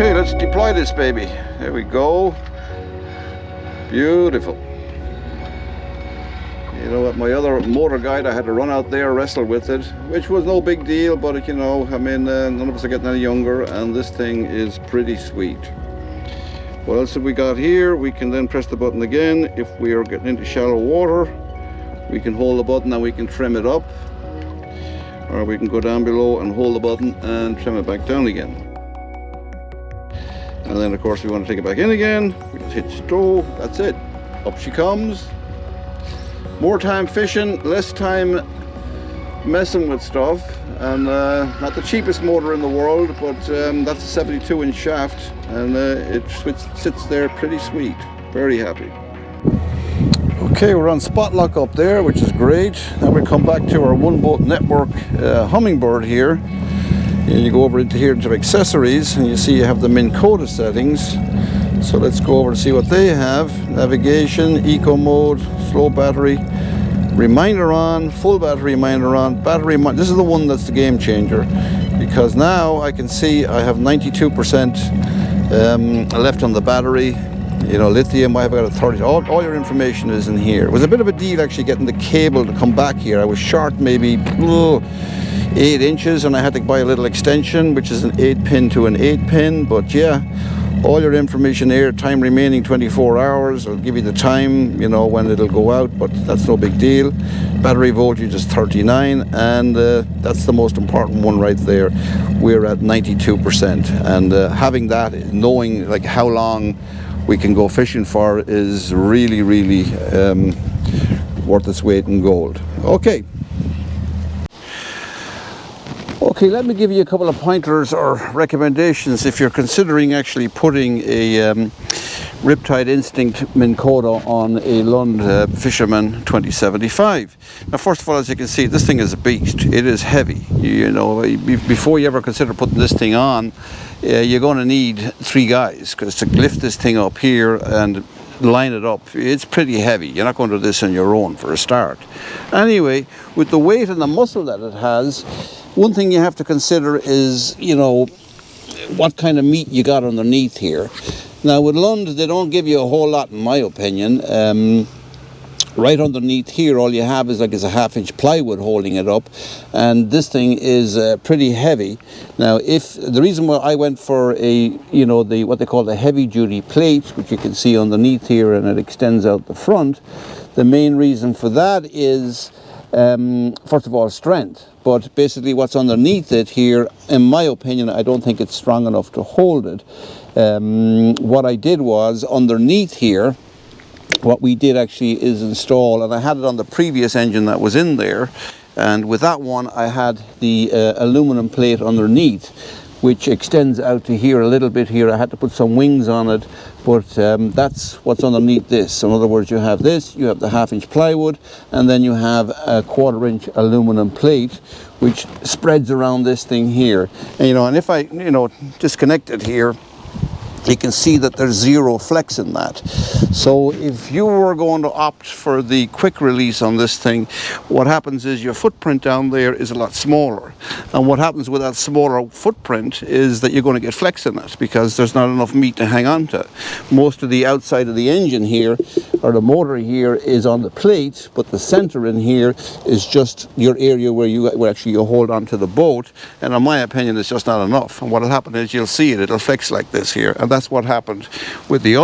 Okay, let's deploy this baby. There we go. Beautiful. You know what, my other motor guide, I had to run out there, wrestle with it, which was no big deal, but you know, I mean, none of us are getting any younger, and this thing is pretty sweet. What else have we got here? We can then press the button again. If we are getting into shallow water, we can hold the button and we can trim it up. Or we can go down below and hold the button and trim it back down again. And then of course we want to take it back in again. We just hit stow, that's it. Up she comes. More time fishing, less time messing with stuff. And not the cheapest motor in the world, but that's a 72-inch shaft, and it sits there pretty sweet. Very happy. Okay, we're on spot lock up there, which is great. Now we come back to our one boat network Hummingbird here. And you go over into here into accessories, and you see you have the Minnkota settings. So let's go over and see what they have. Navigation, eco mode, slow battery, reminder on, full battery reminder on, this is the one that's the game changer, because now I can see I have 92% left on the battery. You know, lithium, I have got a 30. All your information is in here. It was a bit of a deal actually getting the cable to come back here. I was short maybe 8 inches, and I had to buy a little extension, which is an 8-pin to an 8-pin. But yeah, all your information here. Time remaining 24 hours. I'll give you the time, you know, when it'll go out, but that's no big deal. Battery voltage is 39, and that's the most important one right there. We're at 92%, and having that, knowing like how long we can go fishing for, is really, really worth its weight in gold. Okay, let me give you a couple of pointers or recommendations if you're considering actually putting a Riptide Instinct Minnkota on a Lund Fisherman 2075. Now, first of all, as you can see, this thing is a beast. It is heavy. You know, before you ever consider putting this thing on, you're going to need 3 guys, because to lift this thing up here and line it up, it's pretty heavy. You're not going to do this on your own for a start. Anyway, with the weight and the muscle that it has, one thing you have to consider is, you know, what kind of meat you got underneath here. Now with Lund, they don't give you a whole lot, in my opinion. Right underneath here, all you have is a 1/2-inch plywood holding it up, and this thing is pretty heavy. Now, if the reason why I went for a, you know, what they call the heavy-duty plate, which you can see underneath here, and it extends out the front, the main reason for that is, first of all, strength. But basically, what's underneath it here, in my opinion, I don't think it's strong enough to hold it. What I did was, underneath here, what we did actually is install, and I had it on the previous engine that was in there, and with that one I had the aluminum plate underneath, which extends out to here a little bit here. I had to put some wings on it, but that's what's underneath this. So in other words, you have this, you have the 1/2-inch plywood, and then you have a 1/4-inch aluminum plate, which spreads around this thing here. And, you know, and if I, you know, disconnect it here, you can see that there's 0 flex in that. So if you were going to opt for the quick release on this thing, what happens is your footprint down there is a lot smaller. And what happens with that smaller footprint is that you're going to get flex in it, because there's not enough meat to hang on to. Most of the outside of the engine here, or the motor here, is on the plate, but the center in here is just your area where you hold on to the boat. And in my opinion, it's just not enough. And what'll happen is you'll see it'll flex like this here. And that's what happened with the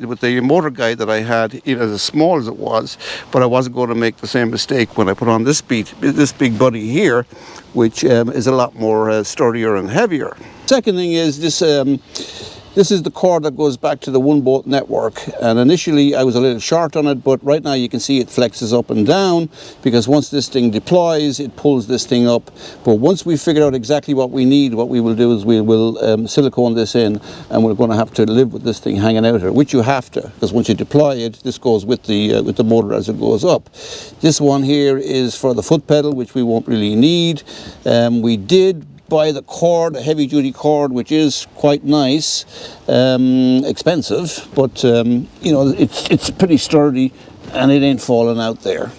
with the motor guide that I had, even as small as it was. But I wasn't going to make the same mistake when I put on this big buddy here, which is a lot more sturdier and heavier. Second thing is this. This is the cord that goes back to the one boat network, and initially I was a little short on it, but right now you can see it flexes up and down, because once this thing deploys, it pulls this thing up. But once we figure out exactly what we need, what we will do is we will silicone this in, and we're going to have to live with this thing hanging out here, which you have to, because once you deploy it, this goes with the motor as it goes up. This one here is for the foot pedal, which we won't really need. We did buy the cord, a heavy duty cord, which is quite nice, expensive, but you know, it's pretty sturdy and it ain't falling out there.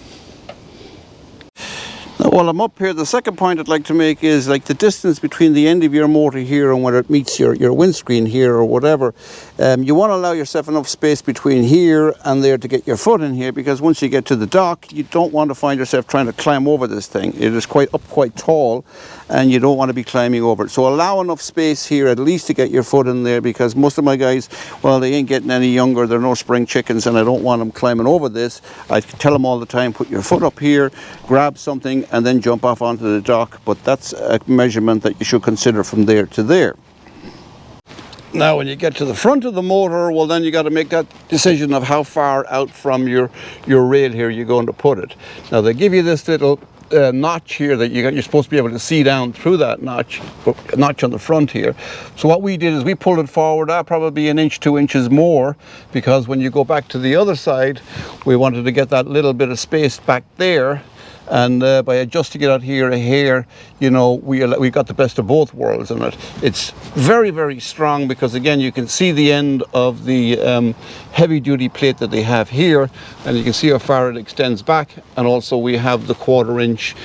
Now Now, while I'm up here, the second point I'd like to make is like the distance between the end of your motor here and where it meets your windscreen here or whatever. You want to allow yourself enough space between here and there to get your foot in here, because once you get to the dock, you don't want to find yourself trying to climb over this thing. It is quite tall, and you don't want to be climbing over it. So allow enough space here at least to get your foot in there, because most of my guys, well, they ain't getting any younger. They're no spring chickens, and I don't want them climbing over this. I tell them all the time, put your foot up here, grab something, and then jump off onto the dock. But that's a measurement that you should consider from there to there. Now when you get to the front of the motor, well, then you got to make that decision of how far out from your rail here you're going to put it. Now they give you this little notch here that you're supposed to be able to see down through that notch on the front here. So what we did is we pulled it forward, probably an inch, 2 inches more, because when you go back to the other side, we wanted to get that little bit of space back there. And by adjusting it out here a hair, you know, we got the best of both worlds in it. It's very, very strong, because again, you can see the end of the heavy duty plate that they have here, and you can see how far it extends back. And also we have the 1/4 inch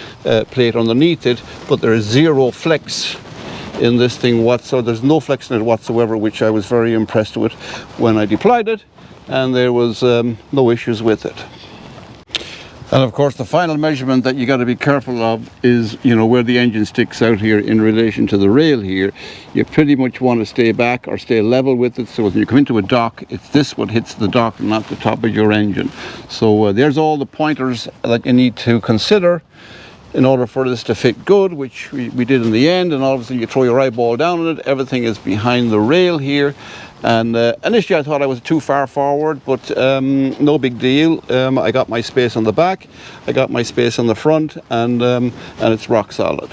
plate underneath it, but there is zero flex in this thing whatsoever. There's no flex in it whatsoever, which I was very impressed with when I deployed it, and there was no issues with it. And of course, the final measurement that you got to be careful of is, you know, where the engine sticks out here in relation to the rail here. You pretty much want to stay back or stay level with it, so when you come into a dock, it's this what hits the dock, not the top of your engine. So there's all the pointers that you need to consider in order for this to fit good, which we did in the end. And all of a sudden you throw your eyeball down on it, everything is behind the rail here. And initially I thought I was too far forward, but no big deal. I got my space on the back, I got my space on the front, and it's rock solid.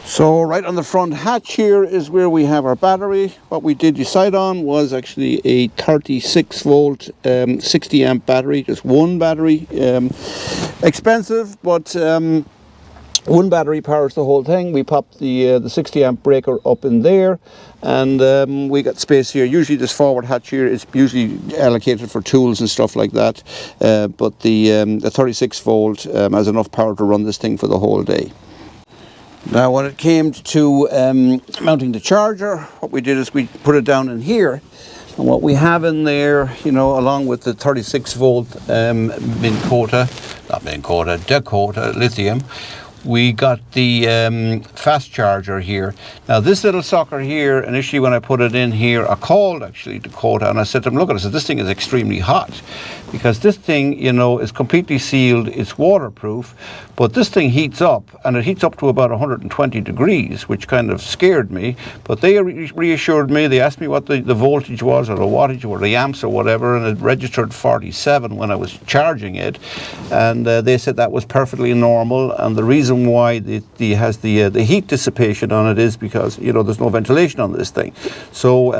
So right on the front hatch here is where we have our battery. What we did decide on was actually a 36 volt 60 amp battery, just one battery. Expensive, but one battery powers the whole thing. We popped the 60 amp breaker up in there, and we got space here. Usually this forward hatch here is usually allocated for tools and stuff like that, but the 36 volt has enough power to run this thing for the whole day. Now when it came to mounting the charger, what we did is we put it down in here. And what we have in there, you know, along with the 36 volt Dakota lithium, we got the fast charger here. Now this little sucker here, initially when I put it in here, I called actually Dakota, and I said to them, look, I said, this thing is extremely hot, because this thing, you know, is completely sealed, it's waterproof, but this thing heats up, and it heats up to about 120 degrees, which kind of scared me. But they reassured me. They asked me what the voltage was, or the wattage, or the amps, or whatever, and it registered 47 when I was charging it, and they said that was perfectly normal. And the reason why it has the heat dissipation on it is because, you know, there's no ventilation on this thing. So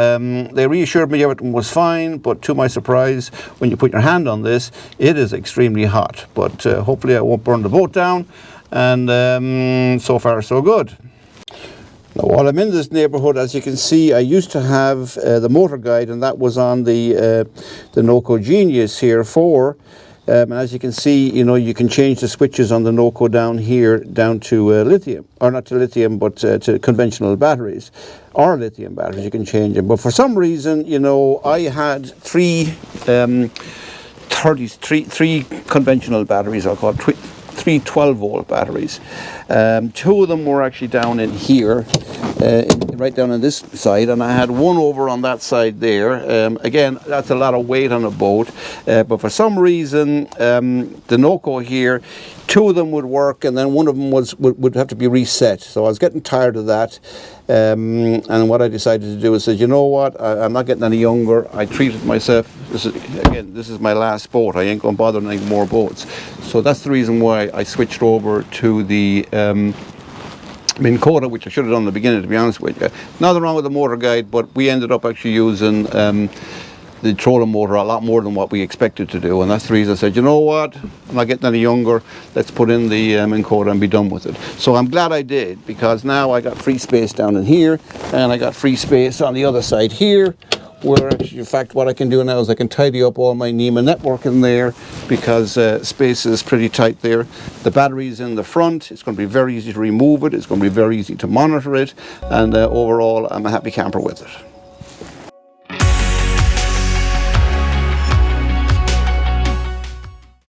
they reassured me everything was fine, but to my surprise, when you put your hand on this, it is extremely hot. But hopefully I won't burn the boat down, and so far so good. Now while I'm in this neighborhood, as you can see, I used to have the motor guide, and that was on the Noco Genius here 4. And as you can see, you know, you can change the switches on the Noco down here down to lithium, or not to lithium, but to conventional batteries, or lithium batteries. You can change them. But for some reason, you know, I had three conventional batteries. I'll call it three 12 volt batteries. 2 of them were actually down in here, right down on this side, and I had one over on that side there. Again, that's a lot of weight on a boat, but for some reason the Noco here, 2 of them would work, and then one of them would have to be reset. So I was getting tired of that, and what I decided to do is said, you know what, I'm not getting any younger. I treated myself. This is my last boat. I ain't going to bother any more boats. So that's the reason why I switched over to the Minnkota, which I should have done in the beginning, to be honest with you. Nothing wrong with the motor guide, but we ended up actually using the trolling motor a lot more than what we expected to do, and that's the reason I said, you know what, I'm not getting any younger, let's put in the Minnkota and be done with it. So I'm glad I did, because now I got free space down in here, and I got free space on the other side here, where actually, in fact, what I can do now is I can tidy up all my NEMA network in there, because space is pretty tight there. The battery's in the front. It's going to be very easy to remove it. It's going to be very easy to monitor it, and overall I'm a happy camper with it.